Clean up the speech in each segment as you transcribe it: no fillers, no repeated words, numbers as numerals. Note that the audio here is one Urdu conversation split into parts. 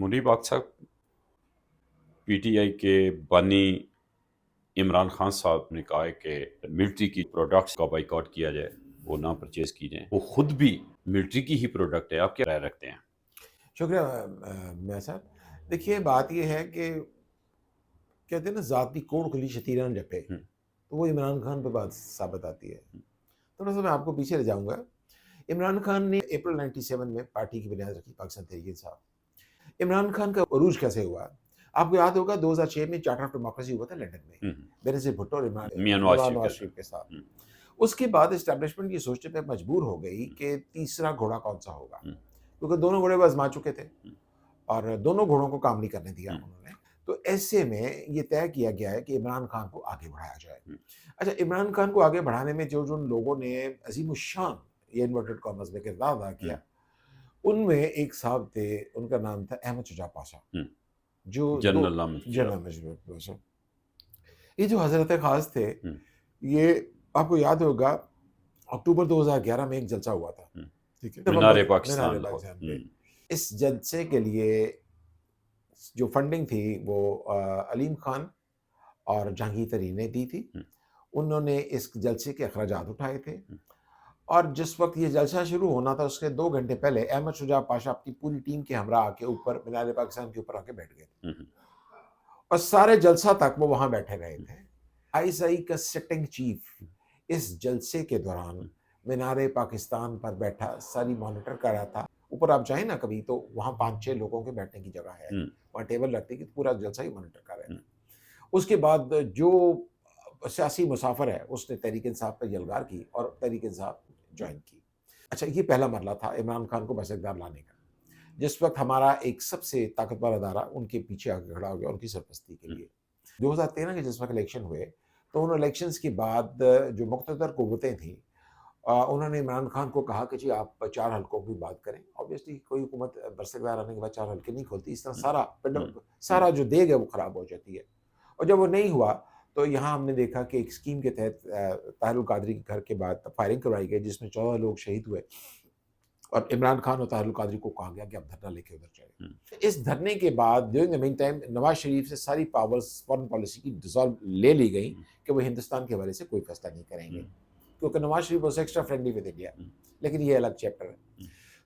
منیب باق صاحب، پی ٹی آئی کے بانی عمران خان صاحب نے کہا ہے کہ ملٹری کی پروڈکٹس کا بائیکاٹ کیا جائے، وہ نہ پرچیز کی جائیں. وہ خود بھی ملٹری کی ہی پروڈکٹ ہے. آپ کیا رائے رکھتے ہیں؟ شکریہ میں صاحب. دیکھیے بات یہ ہے کہ کہتے ہیں نا ذاتی کوڑ کلی شتیران جپے، تو وہ عمران خان پہ بات ثابت آتی ہے. تھوڑا سا میں آپ کو پیچھے لے جاؤں گا. عمران خان نے اپریل 97 میں پارٹی کی بنیاد رکھی، پاکستان تحریک انصاف. عمران خان کا عروج کیسے ہوا؟ آپ کو یاد ہوگا 2006 میں چارٹر آف ڈیموکریسی ہوا تھا لنڈن میں، بینظیر بھٹو اور میاں نواز شریف کے ساتھ. اس کے بعد اسٹیبلشمنٹ یہ سوچنے پہ مجبور ہو گئی کہ تیسرا گھوڑا کون سا ہوگا، کیونکہ دونوں گھوڑے وہ آزما چکے تھے اور دونوں گھوڑوں کو کام نہیں کرنے دیا انہوں نے. تو ایسے میں یہ طے کیا گیا ہے کہ عمران خان کو آگے بڑھایا جائے. اچھا، عمران خان کو آگے بڑھانے میں جو لوگوں نے عظیم الشان یہ انورٹڈ کامرس میں کردار ادا کیا، ان میں ایک صاحب تھے، ان کا نام تھا احمد شجاع پاشا، جو جنرل پاشا. یہ جو حضرت خاص تھے، یہ آپ کو یاد ہوگا اکتوبر 2011 میں ایک جلسہ ہوا تھا، ٹھیک ہے، مینار پاکستان پہ. اس جلسے کے لیے جو فنڈنگ تھی وہ علیم خان اور جہانگیر ترین نے دی تھی. انہوں نے اس جلسے کے اخراجات اٹھائے تھے، اور جس وقت یہ جلسہ شروع ہونا تھا اس کے 2 گھنٹے پہلے احمد شجاع پاشا اپنی پوری ٹیم کے ہمراہ آ کے اوپر مینار پاکستان کے اوپر آ کے بیٹھ گئے تھے، اور سارے جلسہ تک وہ وہاں بیٹھے رہے تھے. ISI کا سٹنگ چیف اس جلسے کے دوران مینار پاکستان پر بیٹھا ساری مانیٹر کر رہا تھا. اوپر آپ جائیں نا کبھی تو وہاں 5-6 لوگوں کے بیٹھنے کی جگہ ہے، وہاں ٹیبل رکھتے کہ پورا جلسہ ہی مانیٹر کر رہے تھے. اس کے بعد جو سیاسی مسافر ہے اس نے تحریک انصاف پہ یلغار کی اور تحریک انصاف جوائن کی. اچھا، یہ پہلا مرحلہ تھا عمران خان کو بس اقتدار لانے کا، جس وقت ہمارا ایک سب سے طاقتور ادارہ ان کے پیچھے آ کے کھڑا ہو گیا ان کی سرپرستی کے لیے. 2013 کے جس وقت الیکشن ہوئے تو ان الیکشنز کے بعد جو مقتدر قوتیں تھیں انہوں نے عمران خان کو کہا کہ جی آپ 4 حلقوں کی بات کریں. آبویسلی کوئی حکومت برسکدار آنے کے بعد 4 حلقے نہیں کھولتی، اس طرح سارا جو دیگ ہے وہ خراب ہو جاتی ہے. اور جب وہ نہیں ہوا تو یہاں ہم نے دیکھا کہ ایک اسکیم کے تحت طاہر القادری کے گھر کے بعد فائرنگ کروائی گئی جس میں 14 لوگ شہید ہوئے، اور عمران خان اور طاہر القادری کو کہا گیا کہ آپ دھرنا لے کے ادھر جائیں. اس دھرنے کے بعد during the main time Nawaz Sharif سے ساری پاورز فارن پالیسی کی ڈیزالو لے لی گئی کہ وہ ہندوستان کے حوالے سے کوئی فیصلہ نہیں کریں گے، کیونکہ Nawaz Sharif was extra friendly with India. لیکن یہ الگ چیپٹر ہے.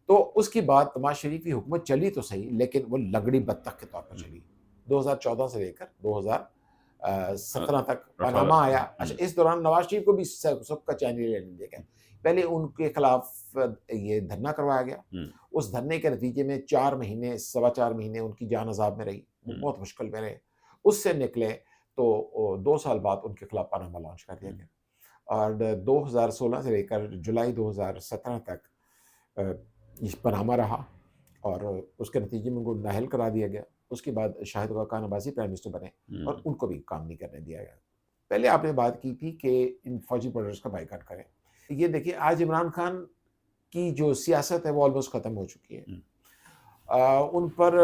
تو اس کے بعد نواز شریف کی حکومت چلی تو صحیح، لیکن وہ لنگڑی بطخ کے طور پر چلی. 2014 سے لے کر 2017 تک پاناما آیا. اچھا، اس دوران نواز شریف کو بھی سب کا چین لینے دیا گیا. پہلے ان کے خلاف یہ دھرنا کروایا گیا. اس دھرنے کے نتیجے میں 4 مہینے 4.25 مہینے ان کی جان عذاب میں رہی، بہت مشکل میں رہے. اس سے نکلے تو 2 سال بعد ان کے خلاف پاناما لانچ کر دیا گیا، اور 2016 سے لے کر جولائی 2017 تک پاناما رہا، اور اس کے نتیجے میں ان کو نااہل کرا دیا گیا. اس کے بعد شاہد خاقان عباسی پرائم منسٹر بنے اور ان کو بھی کام نہیں کرنے دیا گیا. پہلے آپ نے بات کی تھی کہ ان فوجی پروڈکٹس کا بائیکاٹ کریں. یہ دیکھیے آج عمران خان کی جو سیاست ہے وہ آلموسٹ ختم ہو چکی ہے. ان پر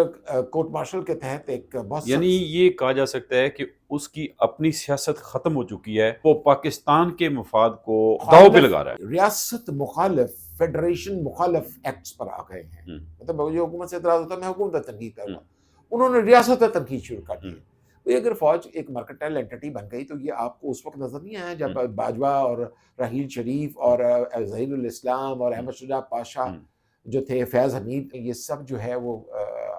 کورٹ مارشل کے تحت ایک بہت یعنی یہ کہا جا سکتا ہے کہ اس کی اپنی سیاست ختم ہو چکی ہے، وہ پاکستان کے مفاد کو داؤ پہ لگا رہا ہے. ریاست مخالف فیڈریشن مخالف ایکٹس پر آ گئے ہیں. مطلب جو حکومت سے اعتراض ہوتا ہے میں حکومت پر تنقید کروں گا، انہوں نے ریاست پر تنقید شروع کر دی. اگر فوج ایک مرکنٹائل اینٹی بن گئی تو یہ آپ کو اس وقت نظر نہیں آیا جب باجوہ اور رحیل شریف اور ظہیر الاسلام اور احمد شجاع پاشا جو تھے، فیض حمید، یہ سب جو ہے وہ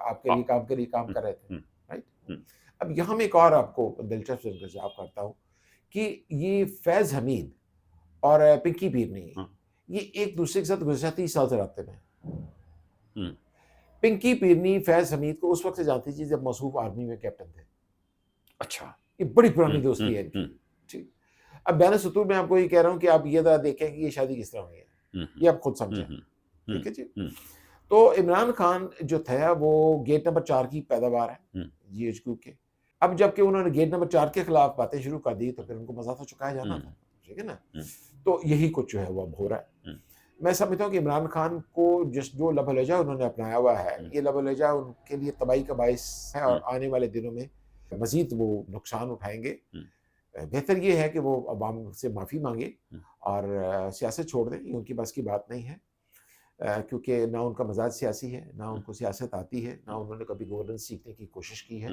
آپ کے لیے کام کر رہے تھے، رائٹ. اب یہاں میں ایک اور آپ کو دلچسپ انکشاف کرتا ہوں کہ یہ فیض حمید اور پنکی پیرنی یہ ایک دوسرے کے ساتھ گزشتہ 30 سال سے رابطے میں. پنکی پیرنی فیض حمید کو اس وقت سے جانتی تھی جب موصوف آرمی میں کیپٹن تھے. اچھا، یہ بڑی پرانی دوستی ہے ان کی. ٹھیک، اب بین السطور میں آپ کو یہ کہہ رہا ہوں کہ آپ یہ ذرا دیکھیں کہ یہ شادی کس طرح ہوئی ہے، یہ آپ خود سمجھیں. ٹھیک ہے جی. تو عمران خان جو تھا وہ گیٹ نمبر 4 کی پیداوار ہے جی ایچ کیو کے. اب جب کہ انہوں نے گیٹ نمبر 4 کے خلاف باتیں شروع کر دی تو پھر ان کو مزہ تو چکایا جانا تھا، ٹھیک ہے نا. تو یہی کچھ جو ہے وہ اب ہو رہا ہے. میں سمجھتا ہوں کہ عمران خان کو جو لب و لہجہ انہوں نے اپنایا ہوا ہے، یہ لب و لہجہ ان کے لیے تباہی کا باعث ہے، اور آنے والے دنوں میں مزید وہ نقصان اٹھائیں گے. بہتر یہ ہے کہ وہ عوام سے معافی مانگے اور سیاست چھوڑ دیں، یہ ان کی بس کی بات نہیں ہے. کیونکہ نہ ان کا مزاج سیاسی ہے، نہ ان کو سیاست آتی ہے، نہ انہوں نے کبھی گورننس سیکھنے کی کوشش کی ہے،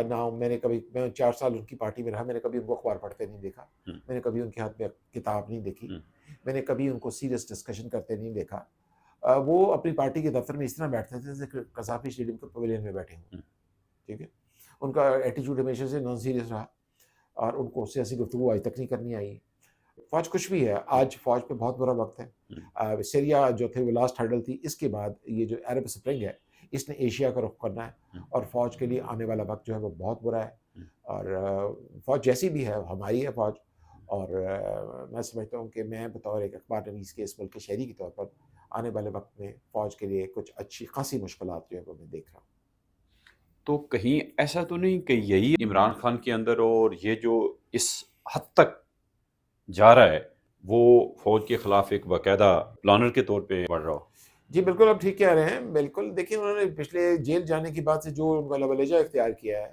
نہ میں 4 سال ان کی پارٹی میں رہا، میں نے کبھی ان کو اخبار پڑھتے نہیں دیکھا، میں نے کبھی ان کے ہاتھ میں کتاب نہیں دیکھی، میں نے کبھی ان کو سیریس ڈسکشن کرتے نہیں دیکھا۔ وہ اپنی پارٹی کے دفتر میں اس طرح بیٹھتے تھے جیسے قذافی اسٹیڈیم کے پویلین میں بیٹھے ہوں، ٹھیک ہے؟ ان کا ایٹیٹیوڈ ہمیشہ سے نان سیریس رہا، اور ان کو سیاسی گفتگو آج تک نہیں کرنی آئی۔ فوج کچھ بھی ہے، آج فوج پہ بہت برا وقت ہے۔ سیریا جو تھے وہ لاسٹ ہرڈل تھی، اس کے بعد یہ جو عرب سپرنگ ہے اس نے ایشیا کا رخ کرنا ہے، اور فوج کے لیے آنے والا وقت جو ہے وہ بہت برا ہے۔ اور فوج جیسی بھی ہے ہماری ہے فوج، اور میں سمجھتا ہوں کہ میں بطور ایک اخبار نویس کے اس ملک کے شہری کے طور پر آنے والے وقت میں فوج کے لیے کچھ اچھی خاصی مشکلات جو ہے وہ میں دیکھ رہا ہوں۔ تو کہیں ایسا تو نہیں کہ یہی عمران خان کے اندر اور یہ جو اس حد تک جا رہا ہے وہ فوج کے خلاف ایک باقاعدہ پلانر کے طور پہ بڑھ رہا ہو؟ جی بالکل، آپ ٹھیک کہہ رہے ہیں، بالکل۔ دیکھیں انہوں نے پچھلے جیل جانے کے بعد سے جو ان کا لب لہجہ اختیار کیا ہے،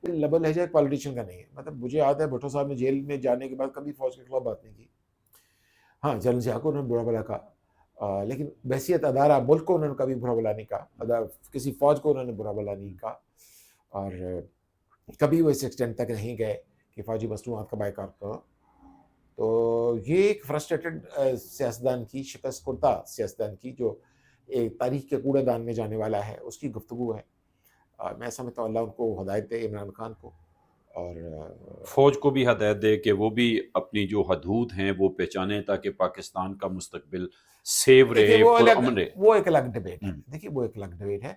لب لہجہ ایک پالیٹیشین کا نہیں ہے۔ مطلب مجھے یاد ہے بھٹو صاحب نے جیل میں جانے کے بعد کبھی فوج کے خلاف بات نہیں کی۔ ہاں، جنرل ضیاء کو انہوں نے برا بھلا کہا، لیکن بحیثیت ادارہ ملک کو انہوں نے کبھی برا بھلا نہیں کہا، کسی فوج کو انہوں نے برا بھلا نہیں کہا، اور کبھی وہ اس ایکسٹینٹ تک نہیں گئے کہ فوجی مصنوعات کا بائیکاٹ کرو۔ تو یہ ایک فرسٹریٹڈ سیاستدان کی، شکست خوردہ سیاستدان کی، جو ایک تاریخ کے کوڑے دان میں جانے والا ہے، اس کی گفتگو ہے۔ میں سمجھتا ہوں اللہ ان کو ہدایت دے، عمران خان کو، اور فوج کو بھی ہدایت دے کہ وہ بھی اپنی جو حدود ہیں وہ پہچانے تاکہ پاکستان کا مستقبل سیو دیکھیے رہے، وہ پرامن رہے۔ وہ ایک الگ ڈبیٹ ہے، دیکھیے وہ ایک الگ ڈبیٹ ہے۔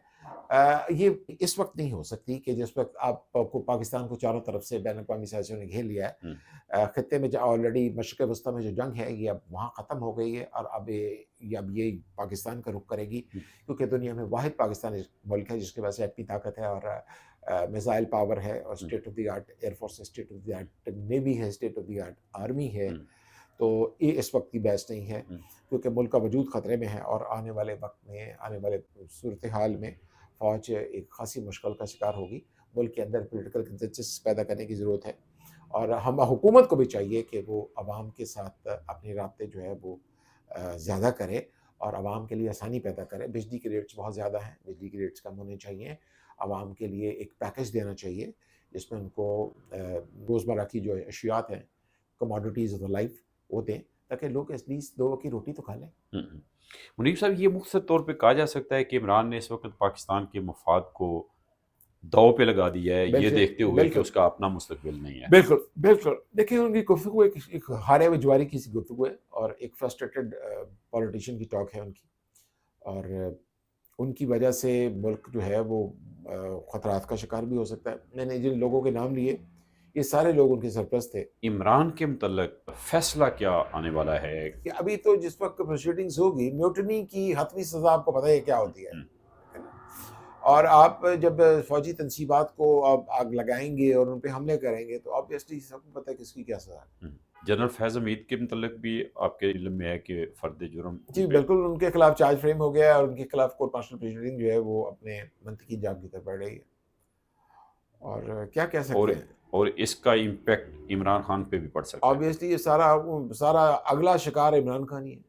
یہ اس وقت نہیں ہو سکتی کہ جس وقت آپ کو پاکستان کو چاروں طرف سے بین الاقوامی سازشوں نے گھیر لیا ہے، خطے میں آلریڈی مشرق وسطیٰ میں جو جنگ ہے یہ اب وہاں ختم ہو گئی ہے، اور اب یہ پاکستان کا رخ کرے گی، کیونکہ دنیا میں واحد پاکستان ملک ہے جس کے پاس ایٹمی طاقت ہے، اور میزائل پاور ہے، اور state of the art air force ہے، state of the art navy ہے، state of the art army ہے۔ تو یہ اس وقت کی بحث نہیں ہے، کیونکہ ملک کا وجود خطرے میں ہے، اور آنے والے وقت میں، آنے والے صورتحال میں فوج ایک خاصی مشکل کا شکار ہوگی۔ ملک کے اندر پولیٹیکل کنسنسس پیدا کرنے کی ضرورت ہے، اور ہم حکومت کو بھی چاہیے کہ وہ عوام کے ساتھ اپنے رابطے جو ہے وہ زیادہ کرے، اور عوام کے لیے آسانی پیدا کرے۔ بجلی کے ریٹس بہت زیادہ ہیں، بجلی کے ریٹس کم ہونے چاہیے، عوام کے لیے ایک پیکج دینا چاہیے جس میں ان کو روزمرہ کی جو اشیاء ہیں، کموڈیٹیز آف لائف، وہ دیں، تاکہ لوگ ایٹ لیسٹ دو کی روٹی تو کھا لیں۔ منیب صاحب، یہ مختصر طور پہ کہا جا سکتا ہے کہ عمران نے اس وقت پاکستان کے مفاد کو داؤ پہ لگا دیا ہے، یہ دیکھتے ہوئے کہ اس کا اپنا مستقبل نہیں ہے۔ بالکل بالکل، دیکھیں ان کی گفتگو ایک ہارے ہوئے جواری کی سی گفتگو ہے، اور ایک فرسٹریٹڈ پولیٹیشین کی ٹاک ہے ان کی، اور ان کی وجہ سے ملک جو ہے وہ خطرات کا شکار بھی ہو سکتا ہے۔ میں نے جن لوگوں کے نام لیے یہ سارے لوگ ان کے سرپرست تھے۔ عمران کے متعلق فیصلہ کیا آنے والا ہے؟ کہ ابھی تو جس وقت پروسیڈنگز ہوگی، میوٹنی کی حتمی سزا آپ کو پتہ ہے کیا ہوتی ہے، اور آپ جب فوجی تنصیبات کو آپ آگ لگائیں گے اور ان پہ حملے کریں گے تو آبویسلی سب کو پتہ ہے کس کی کیا سزا ہے۔ جنرل فیض حمید کے متعلق بھی آپ کے علم میں ہے کہ فرد جرم؟ جی بالکل، ان کے خلاف چارج فریم ہو گیا ہے، اور ان کے خلاف کورٹ مارشل پروسیڈنگ جو ہے وہ اپنے منطقی انجام کی طرف بڑھ رہی ہے، اور کیا کہہ سکتے ہیں۔ اور اس کا امپیکٹ عمران خان پہ بھی پڑ سکتا ہے۔ آبویسلی یہ سارا اگلا شکار عمران خان ہی ہے۔